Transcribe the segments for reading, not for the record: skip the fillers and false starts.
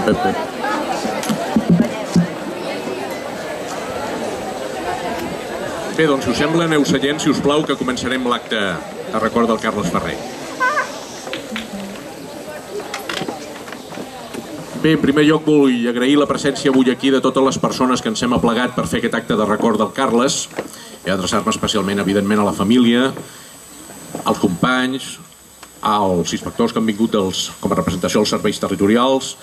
Pepe. Bé, doncs, si us sembla, aneu seient, si us plau, que començarem l'acte de record del Carles Ferrer. Bé, en primer lloc vull agrair la presència avui aquí de totes les persones que ens hem aplegat per fer aquest acte de record del Carles i adreçar-me especialment, evidentment, a la família, als companys, als inspectors que han vingut com a representació dels serveis territorials,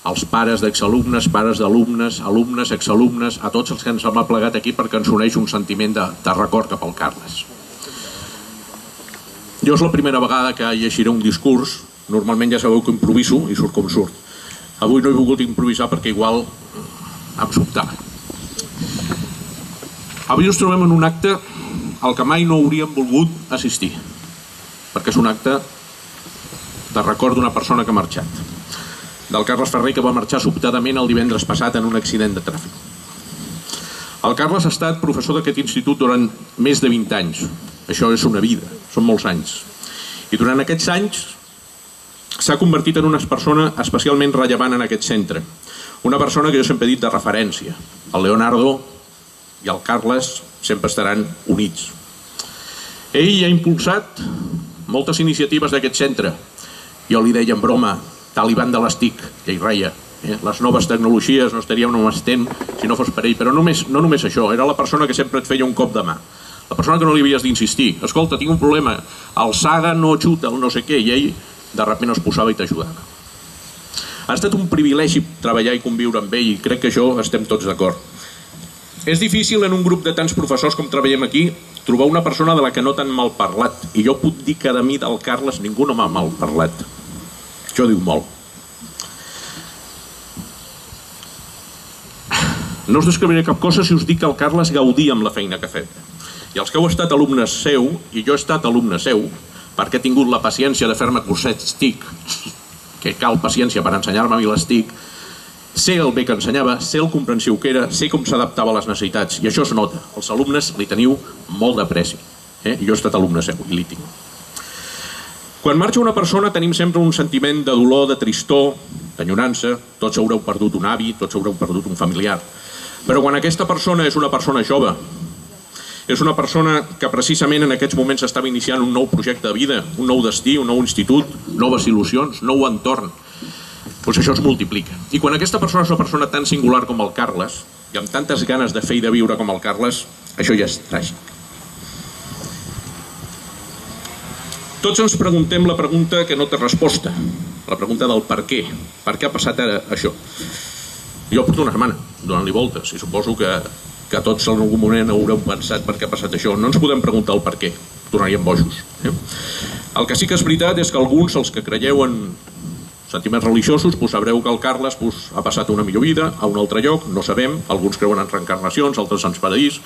als pares d'exalumnes, pares d'alumnes, alumnes, exalumnes, a tots els que ens hem aplegat aquí perquè ens uneix un sentiment de record cap al Carles. Jo és la primera vegada que llegiré un discurs, normalment ja sabeu que improviso i surt com surt. Avui no he volgut improvisar perquè igual em sobtava. Avui ens trobem en un acte al que mai no hauríem volgut assistir, perquè és un acte de record d'una persona que ha marxat, del Carles Ferrer, que va marxar sobtadament el divendres passat en un accident de tràfic. El Carles ha estat professor d'aquest institut durant més de 20 anys. Això és una vida, són molts anys. I durant aquests anys s'ha convertit en una persona especialment rellevant en aquest centre. Una persona que jo sempre he dit de referència. El Leonardo i el Carles sempre estaran units. Ell ha impulsat moltes iniciatives d'aquest centre. Jo li deia en broma, talibán de les TIC, ja hi reia. Les noves tecnologies no estaríem on estem si no fos per ell, però no només això, era la persona que sempre et feia un cop de mà. La persona que no li havies d'insistir. Escolta, tinc un problema, el Saga no xuta, el no sé què, i ell de sobte es posava i t'ajudava. Ha estat un privilegi treballar i conviure amb ell, i crec que això estem tots d'acord. És difícil en un grup de tants professors com treballem aquí trobar una persona de la que no t'han mal parlat, i jo puc dir que de mi, del Carles, ningú no m'ha mal parlat. Això diu molt. No us descriuré cap cosa si us dic que el Carles gaudia amb la feina que ha fet. I els que heu estat alumnes seu, i jo he estat alumne seu, perquè he tingut la paciència de fer-me cursets TIC, que cal paciència per ensenyar-me a mi les TIC, sé el bé que ensenyava, sé el comprensiu que era, sé com s'adaptava a les necessitats, i això es nota. Els alumnes li teniu molt d'apreci. Jo he estat alumne seu i li tinc. Quan marxa una persona tenim sempre un sentiment de dolor, de tristor, d'enyorança, tots haureu perdut un avi, tots haureu perdut un familiar. Però quan aquesta persona és una persona jove, és una persona que precisament en aquests moments estava iniciant un nou projecte de vida, un nou destí, un nou institut, noves il·lusions, nou entorn, doncs això es multiplica. I quan aquesta persona és una persona tan singular com el Carles, i amb tantes ganes de fer i de viure com el Carles, això ja és tràgic. Tots ens preguntem la pregunta que no té resposta, la pregunta del per què. Per què ha passat ara això? Jo porto una setmana donant-li voltes i suposo que tots en algun moment haureu pensat per què ha passat això. No ens podem preguntar el per què, tornaríem bojos. El que sí que és veritat és que alguns, els que creieu en sentiments religiosos, sabreu que el Carles ha passat una millor vida a un altre lloc, no sabem, alguns creuen en reencarnacions, altres en paradís.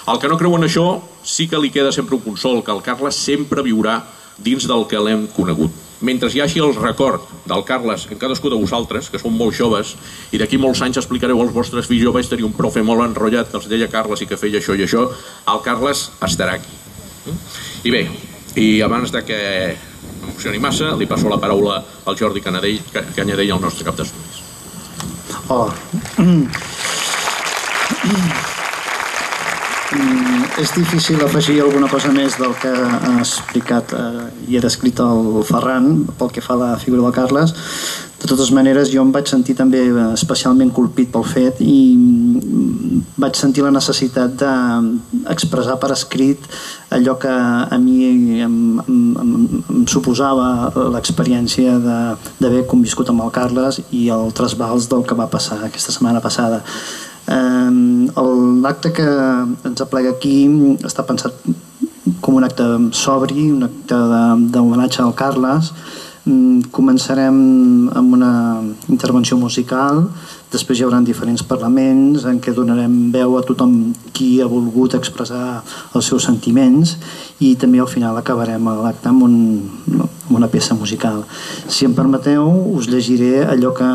El que no creu en això sí que li queda sempre un consol, que el Carles sempre viurà dins del que l'hem conegut. Mentre hi hagi el record del Carles en cadascú de vosaltres, que sou molt joves, i d'aquí molts anys explicareu als vostres fills, jo vaig tenir un profe molt enrotllat que els deia Carles i que feia això i això, el Carles estarà aquí. I bé, i abans de que m'emocioni massa, li passo la paraula al Jordi Canyadell, el nostre cap d'estudis. Hola. És difícil afegir alguna cosa més del que ha explicat i ha descrit el Ferran pel que fa a la figura del Carles. De totes maneres, jo em vaig sentir també especialment colpit pel fet i vaig sentir la necessitat d'expressar per escrit allò que a mi em suposava l'experiència d'haver conviscut amb el Carles i el trasbals del que va passar aquesta setmana passada. L'acte que ens aplega aquí està pensat com un acte sobri, un acte d'homenatge al Carles. Començarem amb una intervenció musical, després hi haurà diferents parlaments en què donarem veu a tothom qui ha volgut expressar els seus sentiments i també al final acabarem l'acte amb una peça musical. Si em permeteu, us llegiré allò que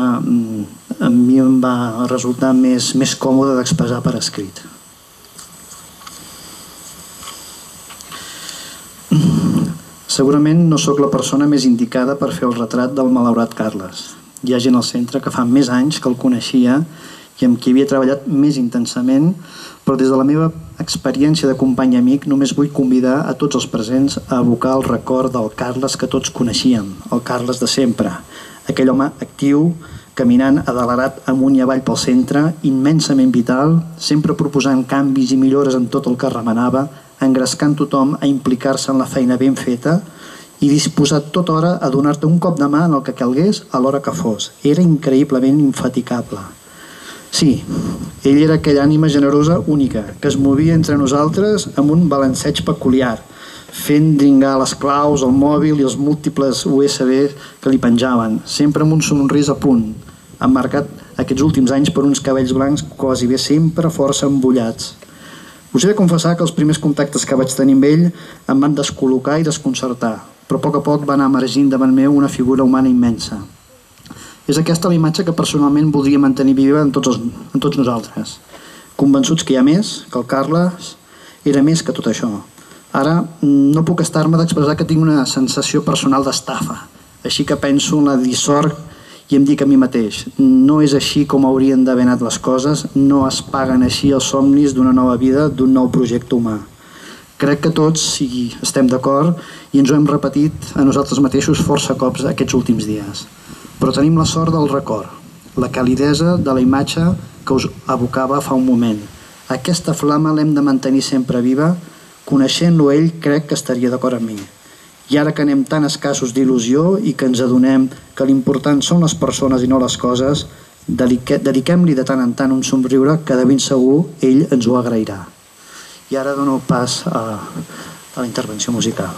a mi em va resultar més còmode d'expressar per escrit. Segurament no sóc la persona més indicada per fer el retrat del malaurat Carles. Hi ha gent al centre que fa més anys que el coneixia i amb qui havia treballat més intensament, però des de la meva experiència de company i amic només vull convidar a tots els presents a evocar el record del Carles que tots coneixíem, el Carles de sempre, aquell home actiu, caminant adelerat amunt i avall pel centre, immensament vital, sempre proposant canvis i millores en tot el que remenava, engrescant tothom a implicar-se en la feina ben feta i disposat tota hora a donar-te un cop de mà en el que calgués a l'hora que fos. Era increïblement infatigable. Sí, ell era aquella ànima generosa única, que es movia entre nosaltres amb un balanceig peculiar, fent dringar les claus, el mòbil i els múltiples USB que li penjaven, sempre amb un somrís a punt, emmarcat aquests últims anys per uns cabells blancs quasi bé sempre força embullats. Us he de confessar que els primers contactes que vaig tenir amb ell em van descol·locar i desconcertar, però a poc va anar emergint davant meu una figura humana immensa. És aquesta la imatge que personalment voldria mantenir viva en tots nosaltres, convençuts que hi ha més, que el Carles era més que tot això. Ara no puc estar-me d'expressar que tinc una sensació personal d'estafa, així que penso en la dissort i em dic a mi mateix, no és així com haurien d'haver anat les coses, no es paguen així els somnis d'una nova vida, d'un nou projecte humà. Crec que tots hi estem d'acord i ens ho hem repetit a nosaltres mateixos força cops aquests últims dies. Però tenim la sort del record, la calidesa de la imatge que us evocava fa un moment. Aquesta flama l'hem de mantenir sempre viva, coneixent-lo ell crec que estaria d'acord amb mi. I ara que anem tan escassos d'il·lusió i que ens adonem que l'important són les persones i no les coses, dediquem-li de tant en tant un somriure que de ben segur ell ens ho agrairà. I ara dono pas a la intervenció musical.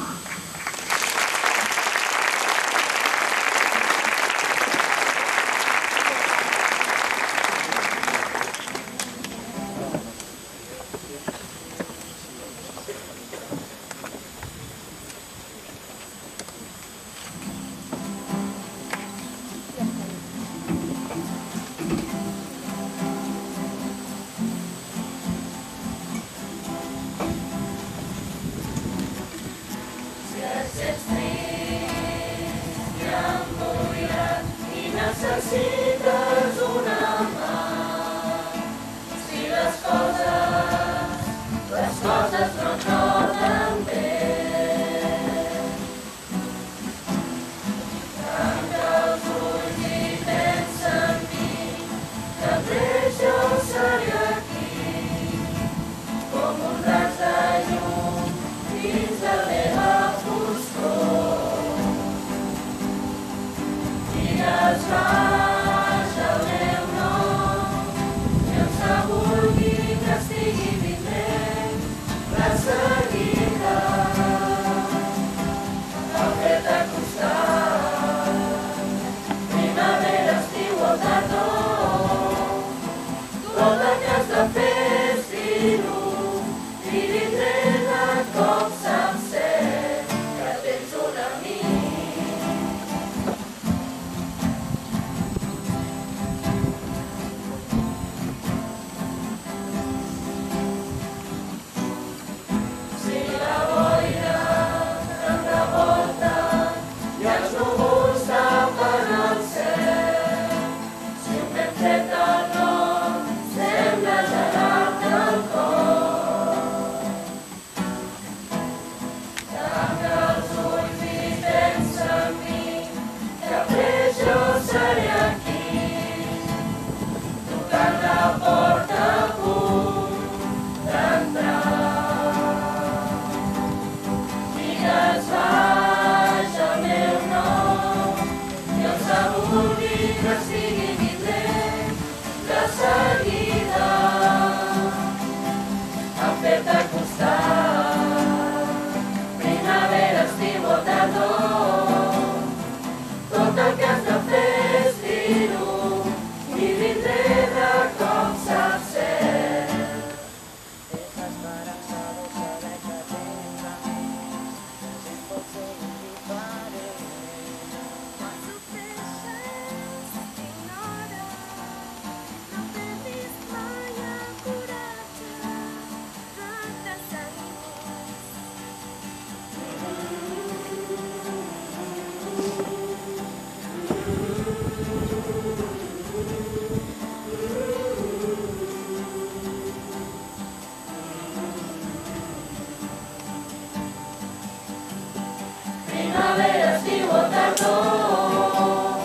primavera, estiu o tardor,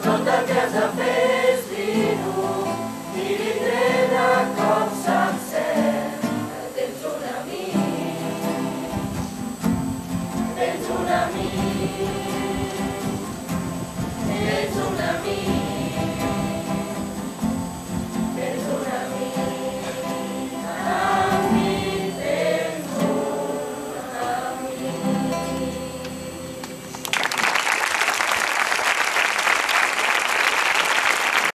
tot el que has de fer